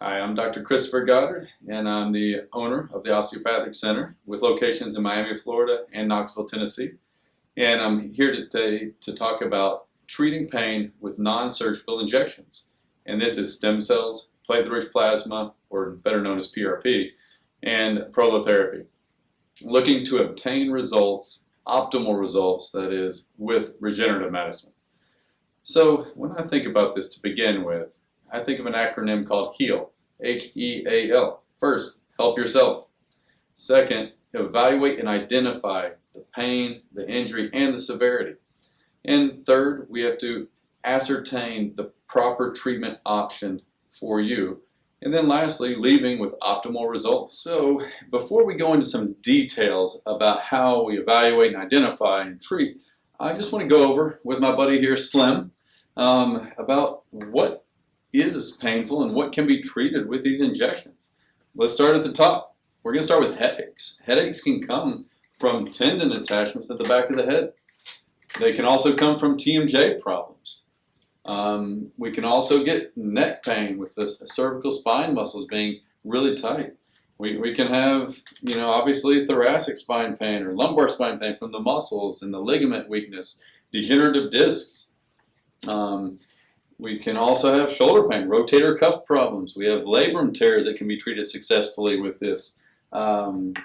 Hi, I'm Dr. Kristopher Goddard, and I'm the owner of the Osteopathic Center with locations in Miami, Florida, and Knoxville, Tennessee. And I'm here today to talk about treating pain with non-surgical injections. And this is stem cells, platelet-rich plasma, or better known as PRP, and prolotherapy. Looking to obtain results, optimal results, that is, with regenerative medicine. So when I think about this to begin with, I think of an acronym called HEAL, H-E-A-L. First, help yourself. Second, evaluate and identify the pain, the injury, and the severity. And third, we have to ascertain the proper treatment option for you. And then lastly, leaving with optimal results. So before we go into some details about how we evaluate and identify and treat, I just want to go over with my buddy here, Slim, about what is painful and what can be treated with these injections. Let's start at the top. We're going to start with headaches. Headaches can come from tendon attachments at the back of the head. They can also come from TMJ problems. We can also get neck pain with the cervical spine muscles being really tight. We can have, obviously thoracic spine pain or lumbar spine pain from the muscles and the ligament weakness, degenerative discs. We can also have shoulder pain, rotator cuff problems. We have labrum tears that can be treated successfully with this.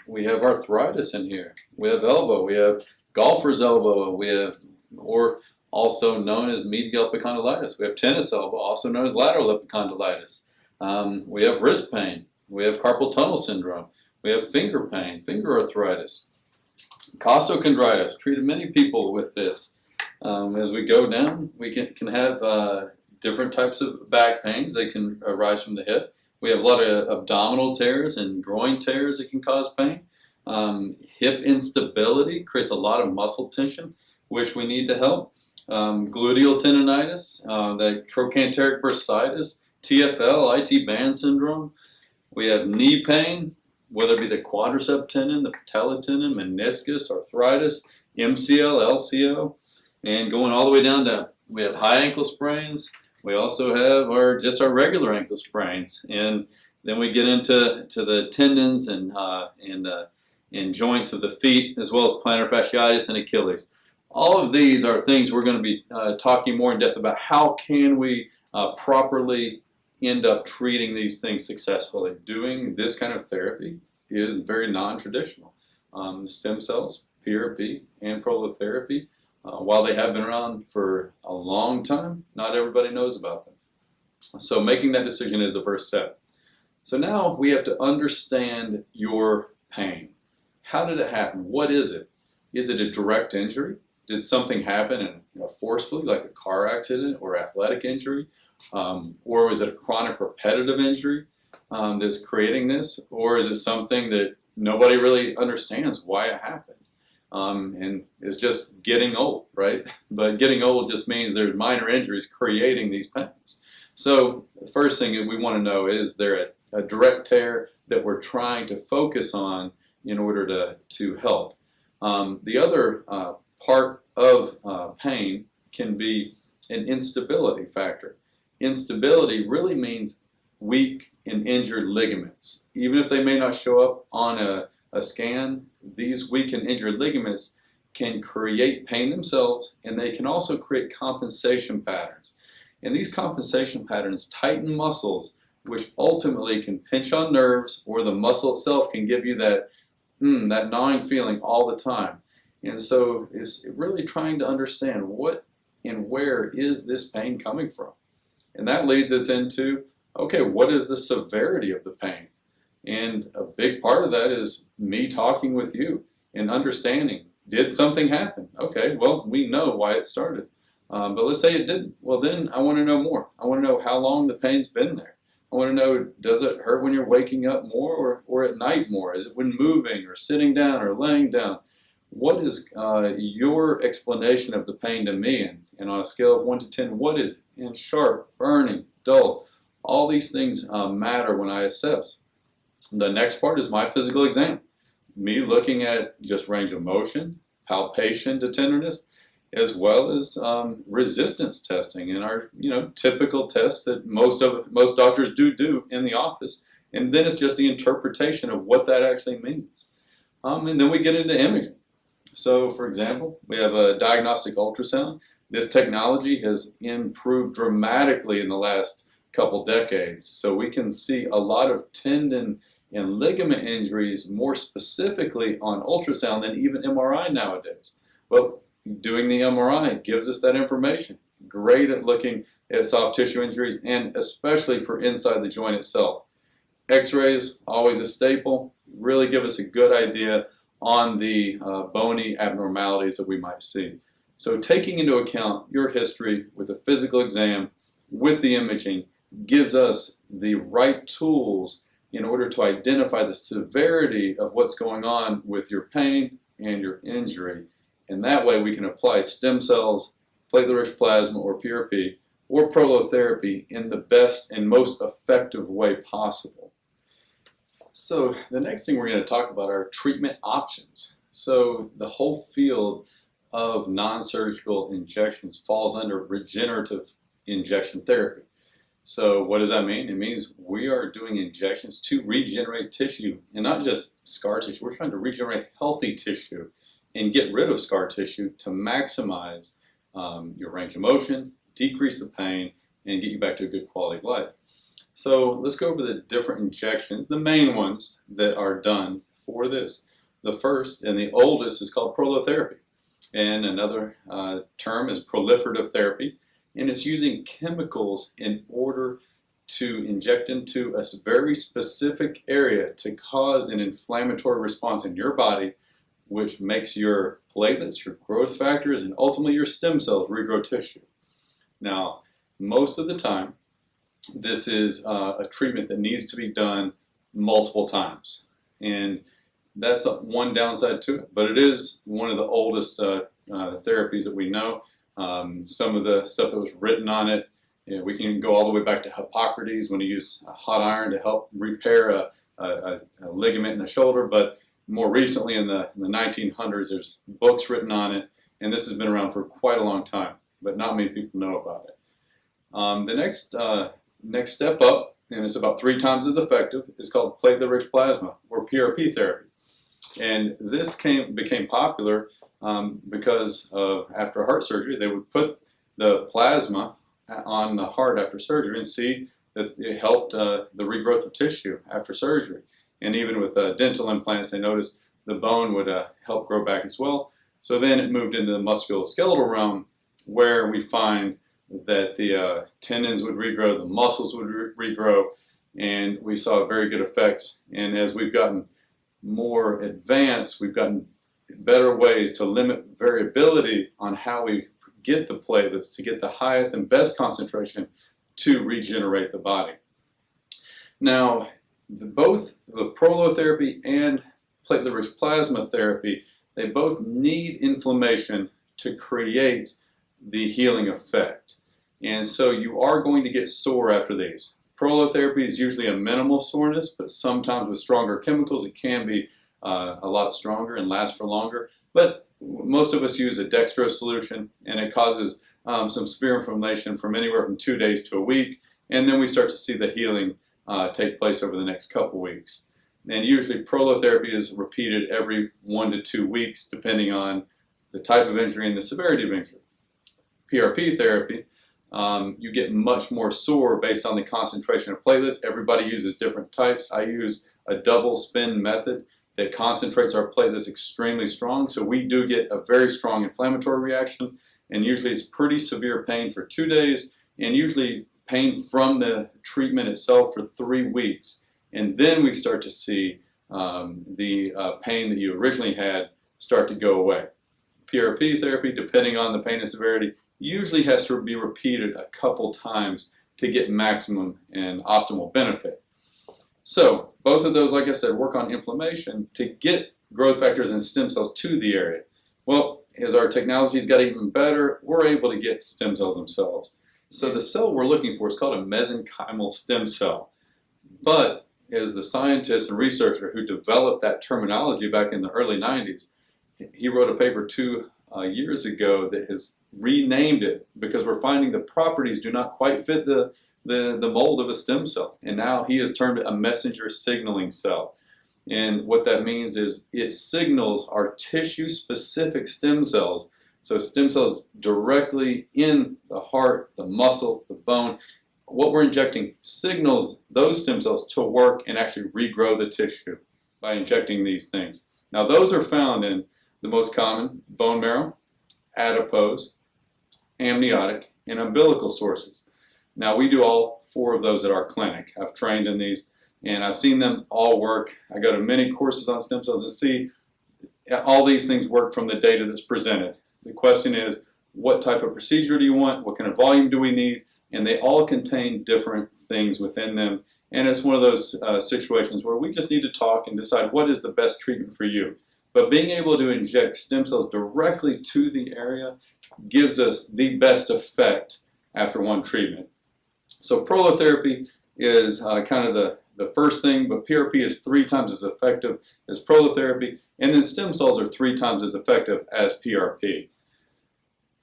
We have arthritis in here. We have elbow. We have golfer's elbow. We have, or also known as medial epicondylitis. We have tennis elbow, also known as lateral epicondylitis. We have wrist pain. We have carpal tunnel syndrome. We have finger pain, finger arthritis. Costochondritis, treated many people with this. As we go down, we can have different types of back pains. They can arise from the hip. We have a lot of abdominal tears and groin tears that can cause pain. Hip instability creates a lot of muscle tension, which we need to help. Gluteal tendonitis, the trochanteric bursitis, TFL, IT band syndrome. We have knee pain, whether it be the quadricep tendon, the patella tendon, meniscus, arthritis, MCL, LCO, and going all the way down to, we have high ankle sprains. We also have our regular ankle sprains, and then we get into the tendons and joints of the feet, as well as plantar fasciitis and Achilles. All of these are things we're going to be talking more in depth about. How can we properly end up treating these things successfully? Doing this kind of therapy is very non-traditional. Stem cells, PRP, and prolotherapy, while they have been around for a long time, not everybody knows about them. So making that decision is the first step. So now we have to understand your pain. How did it happen? What is it? Is it a direct injury? Did something happen forcefully, like a car accident or athletic injury? Or was it a chronic repetitive injury that's creating this? Or is it something that nobody really understands why it happened? And it's just getting old, right? But getting old just means there's minor injuries creating these pains. So the first thing that we want to know, is there a direct tear that we're trying to focus on in order to help? The other part of pain can be an instability factor. Instability really means weak and injured ligaments. Even if they may not show up on a scan, these weak and injured ligaments can create pain themselves, and they can also create compensation patterns. And these compensation patterns tighten muscles, which ultimately can pinch on nerves, or the muscle itself can give you that gnawing feeling all the time. And so it's really trying to understand what and where is this pain coming from. And that leads us into, okay, what is the severity of the pain? And a big part of that is me talking with you and understanding, did something happen? Okay, well, we know why it started. But let's say it didn't. Well, then I want to know more. I want to know how long the pain's been there. I want to know, does it hurt when you're waking up more or at night more? Is it when moving or sitting down or laying down? What is your explanation of the pain to me? And on a scale of 1 to 10, what is it? And sharp, burning, dull. All these things matter when I assess. The next part is my physical exam. Me looking at just range of motion, palpation to tenderness. as well as resistance testing and our typical tests that most doctors do in the office. And then it's just the interpretation of what that actually means. And then we get into imaging. So, for example, we have a diagnostic ultrasound. This technology has improved dramatically in the last couple decades. So we can see a lot of tendon and ligament injuries more specifically on ultrasound than even MRI nowadays. Well, doing the MRI gives us that information. Great at looking at soft tissue injuries, and especially for inside the joint itself. X-rays, always a staple, really give us a good idea on the bony abnormalities that we might see. So taking into account your history with a physical exam, with the imaging, gives us the right tools in order to identify the severity of what's going on with your pain and your injury. And that way we can apply stem cells, platelet-rich plasma or PRP, or prolotherapy in the best and most effective way possible. So the next thing we're going to talk about are treatment options. So the whole field of non-surgical injections falls under regenerative injection therapy. So what does that mean? It means we are doing injections to regenerate tissue, and not just scar tissue. We're trying to regenerate healthy tissue and get rid of scar tissue to maximize your range of motion, decrease the pain, and get you back to a good quality of life. So let's go over the different injections, the main ones that are done for this. The first and the oldest is called prolotherapy, and another term is proliferative therapy, and it's using chemicals in order to inject into a very specific area to cause an inflammatory response in your body, which makes your platelets, your growth factors, and ultimately your stem cells regrow tissue. Now, most of the time, this is a treatment that needs to be done multiple times. And that's one downside to it, but it is one of the oldest therapies that we know. Some of the stuff that was written on it, we can go all the way back to Hippocrates when he used a hot iron to help repair a ligament in the shoulder. But more recently in the 1900s, there's books written on it, and this has been around for quite a long time, but not many people know about it. The next step up, and it's about 3 times as effective, is called platelet-rich plasma, or PRP therapy. And this became popular because after heart surgery, they would put the plasma on the heart after surgery and see that it helped the regrowth of tissue after surgery. And even with dental implants, they noticed the bone would help grow back as well. So then it moved into the musculoskeletal realm, where we find that the tendons would regrow, the muscles would regrow, and we saw very good effects. And as we've gotten more advanced, we've gotten better ways to limit variability on how we get the platelets to get the highest and best concentration to regenerate the body. Now, both the prolotherapy and platelet-rich plasma therapy, they both need inflammation to create the healing effect. And so you are going to get sore after these. Prolotherapy is usually a minimal soreness, but sometimes with stronger chemicals it can be a lot stronger and last for longer. But most of us use a dextrose solution, and it causes some severe inflammation from anywhere from 2 days to a week, and then we start to see the healing take place over the next couple weeks. And usually prolotherapy is repeated every 1 to 2 weeks, depending on the type of injury and the severity of injury. PRP therapy, you get much more sore based on the concentration of platelets. Everybody uses different types. I use a double spin method that concentrates our platelets extremely strong, so we do get a very strong inflammatory reaction, and usually it's pretty severe pain for 2 days, and usually pain from the treatment itself for 3 weeks. And then we start to see the pain that you originally had start to go away. PRP therapy, depending on the pain and severity, usually has to be repeated a couple times to get maximum and optimal benefit. So both of those, like I said, work on inflammation to get growth factors and stem cells to the area. Well, as our technology's got even better, we're able to get stem cells themselves. So the cell we're looking for is called a mesenchymal stem cell. But as the scientist and researcher who developed that terminology back in the early 90s, he wrote a paper 2 years ago that has renamed it because we're finding the properties do not quite fit the mold of a stem cell. And now he has termed it a messenger signaling cell. And what that means is it signals our tissue-specific stem cells. So stem cells directly in the heart, the muscle, the bone. What we're injecting signals those stem cells to work and actually regrow the tissue by injecting these things. Now those are found in the most common bone marrow, adipose, amniotic, and umbilical sources. Now we do all 4 of those at our clinic. I've trained in these and I've seen them all work. I go to many courses on stem cells and see all these things work from the data that's presented. The question is, what type of procedure do you want? What kind of volume do we need? And they all contain different things within them. And it's one of those situations where we just need to talk and decide what is the best treatment for you. But being able to inject stem cells directly to the area gives us the best effect after one treatment. So prolotherapy is kind of the first thing, but PRP is 3 times as effective as prolotherapy, and then stem cells are 3 times as effective as PRP.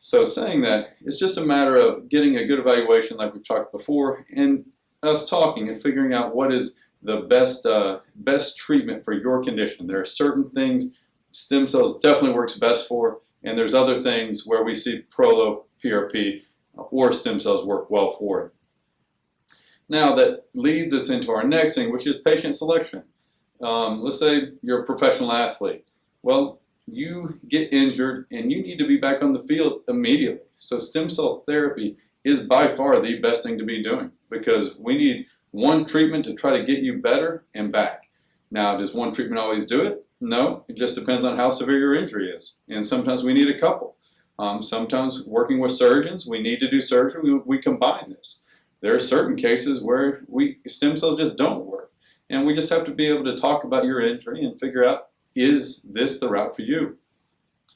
So saying that, it's just a matter of getting a good evaluation like we've talked before, and us talking and figuring out what is the best treatment for your condition. There are certain things stem cells definitely works best for, and there's other things where we see Prolo, PRP, or stem cells work well for it. Now that leads us into our next thing, which is patient selection. Let's say you're a professional athlete. Well, you get injured and you need to be back on the field immediately. So stem cell therapy is by far the best thing to be doing because we need one treatment to try to get you better and back. Now, does one treatment always do it? No, it just depends on how severe your injury is. And sometimes we need a couple. Sometimes working with surgeons, we need to do surgery, we combine this. There are certain cases where stem cells just don't work. And we just have to be able to talk about your injury and figure out, is this the route for you?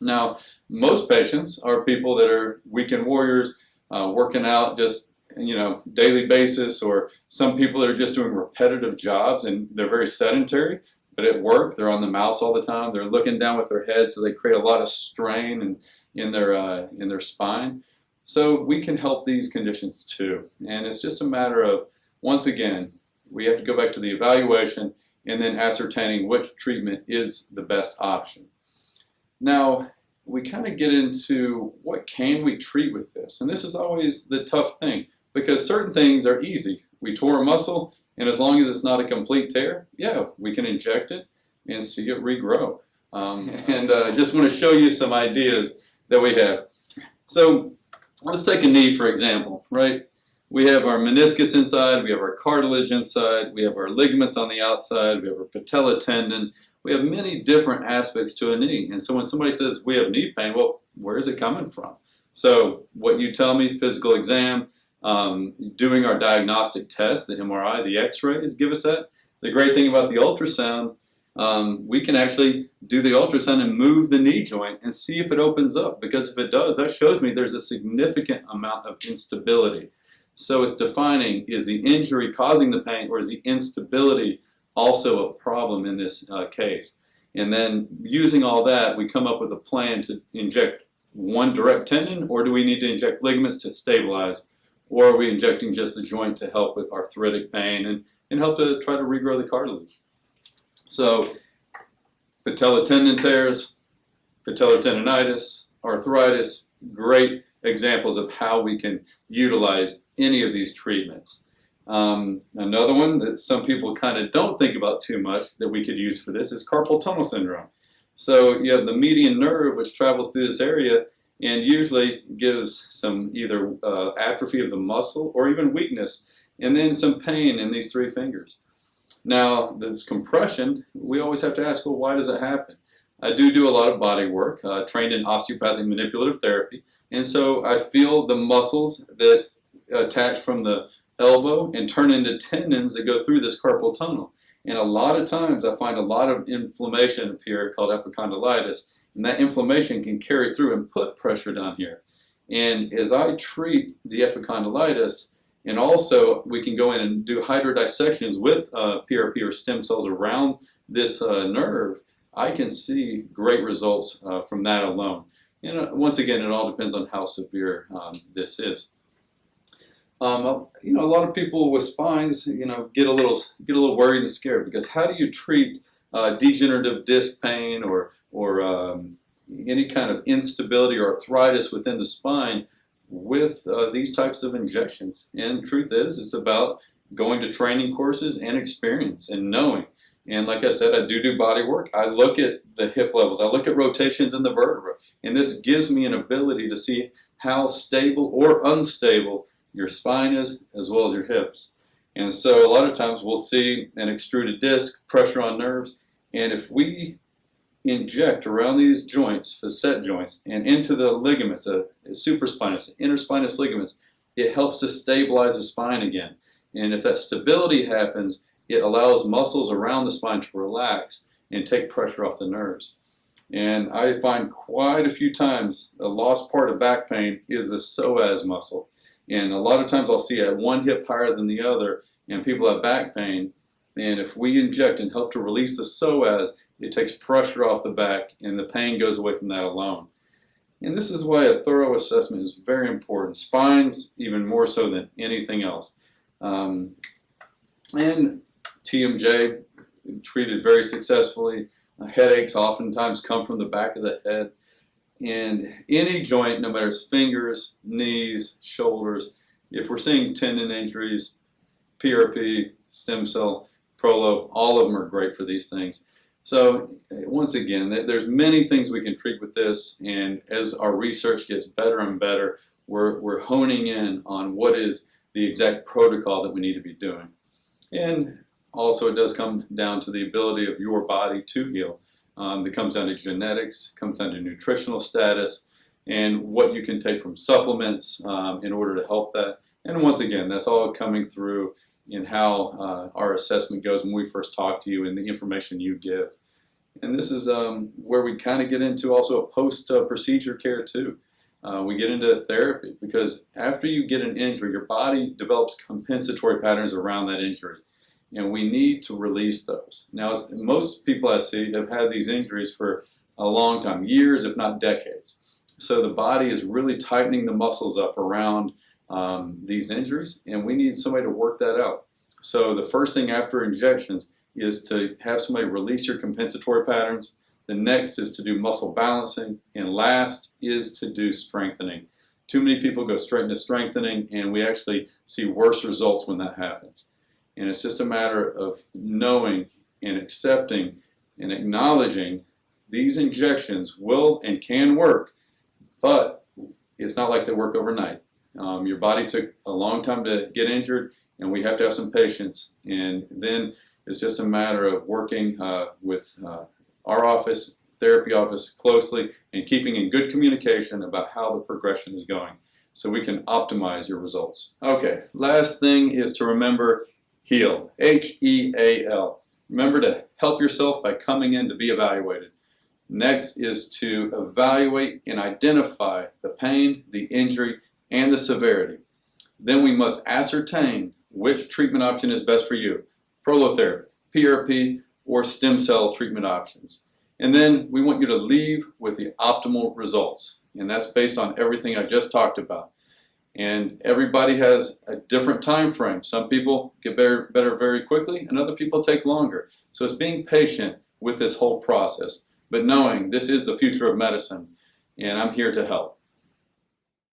Now, most patients are people that are weekend warriors, working out just, daily basis, or some people that are just doing repetitive jobs and they're very sedentary, but at work they're on the mouse all the time. They're looking down with their head, so they create a lot of strain in their spine. So we can help these conditions too. And it's just a matter of, once again, we have to go back to the evaluation and then ascertaining which treatment is the best option. Now, we kind of get into what can we treat with this? And this is always the tough thing because certain things are easy. We tore a muscle, and as long as it's not a complete tear, yeah, we can inject it and see it regrow. I just want to show you some ideas that we have. So let's take a knee, for example, right? We have our meniscus inside, we have our cartilage inside, we have our ligaments on the outside, we have our patella tendon. We have many different aspects to a knee. And so when somebody says we have knee pain, well, where is it coming from? So what you tell me, physical exam, doing our diagnostic tests, the MRI, the x-rays, give us that. The great thing about the ultrasound, we can actually do the ultrasound and move the knee joint and see if it opens up. Because if it does, that shows me there's a significant amount of instability. So it's defining, is the injury causing the pain, or is the instability also a problem in this case? And then using all that, we come up with a plan to inject one direct tendon, or do we need to inject ligaments to stabilize? Or are we injecting just the joint to help with arthritic pain and help to try to regrow the cartilage? So patella tendon tears, patellar tendonitis, arthritis, great examples of how we can utilize any of these treatments. Another one that some people kind of don't think about too much that we could use for this is carpal tunnel syndrome. So you have the median nerve which travels through this area and usually gives some either atrophy of the muscle or even weakness, and then some pain in these 3 fingers. Now this compression, we always have to ask, well, why does it happen? I do a lot of body work, trained in osteopathic manipulative therapy, and so I feel the muscles that attach from the elbow and turn into tendons that go through this carpal tunnel. And a lot of times I find a lot of inflammation appear called epicondylitis, and that inflammation can carry through and put pressure down here. And as I treat the epicondylitis, and also we can go in and do hydrodissections with PRP or stem cells around this nerve, I can see great results from that alone. Once again, it all depends on how severe this is. A lot of people with spines, get a little worried and scared, because how do you treat degenerative disc pain or any kind of instability or arthritis within the spine with these types of injections? And the truth is, it's about going to training courses and experience and knowing. And like I said, I do body work. I look at the hip levels. I look at rotations in the vertebra. And this gives me an ability to see how stable or unstable your spine is, as well as your hips. And so a lot of times we'll see an extruded disc, pressure on nerves. And if we inject around these joints, facet joints, and into the ligaments, supraspinous, interspinous ligaments, it helps to stabilize the spine again. And if that stability happens, it allows muscles around the spine to relax and take pressure off the nerves. And I find quite a few times a lost part of back pain is the psoas muscle. And a lot of times I'll see one hip higher than the other, and people have back pain. And if we inject and help to release the psoas, it takes pressure off the back, and the pain goes away from that alone. And this is why a thorough assessment is very important. Spines, even more so than anything else. And TMJ, treated very successfully. Headaches oftentimes come from the back of the head. And any joint, no matter it's fingers, knees, shoulders, if we're seeing tendon injuries, PRP, stem cell, Prolo, all of them are great for these things. So once again, there's many things we can treat with this, and as our research gets better and better, we're honing in on what is the exact protocol that we need to be doing. And also, it does come down to the ability of your body to heal. It comes down to genetics, comes down to nutritional status, and what you can take from supplements in order to help that. And once again, that's all coming through in how our assessment goes when we first talk to you and the information you give. And this is where we kind of get into also a post-procedure care too. We get into therapy, because after you get an injury, your body develops compensatory patterns around that injury. And we need to release those. Now, most people I see have had these injuries for a long time, years if not decades. So the body is really tightening the muscles up around these injuries, and we need somebody to work that out. So the first thing after injections is to have somebody release your compensatory patterns. The next is to do muscle balancing, and last is to do strengthening. Too many people go straight into strengthening, and we actually see worse results when that happens. And it's just a matter of knowing and accepting and acknowledging these injections will and can work, but it's not like they work overnight. Your body took a long time to get injured, and we have to have some patience. And then it's just a matter of working with our office, therapy office closely, and keeping in good communication about how the progression is going so we can optimize your results. Okay, last thing is to remember HEAL, H-E-A-L. Remember to help yourself by coming in to be evaluated. Next is to evaluate and identify the pain, the injury, and the severity. Then we must ascertain which treatment option is best for you. Prolotherapy, PRP, or stem cell treatment options. And then we want you to leave with the optimal results. And that's based on everything I just talked about. And everybody has a different time frame. Some people get better very quickly, and other people take longer. So it's being patient with this whole process, but knowing this is the future of medicine, and I'm here to help.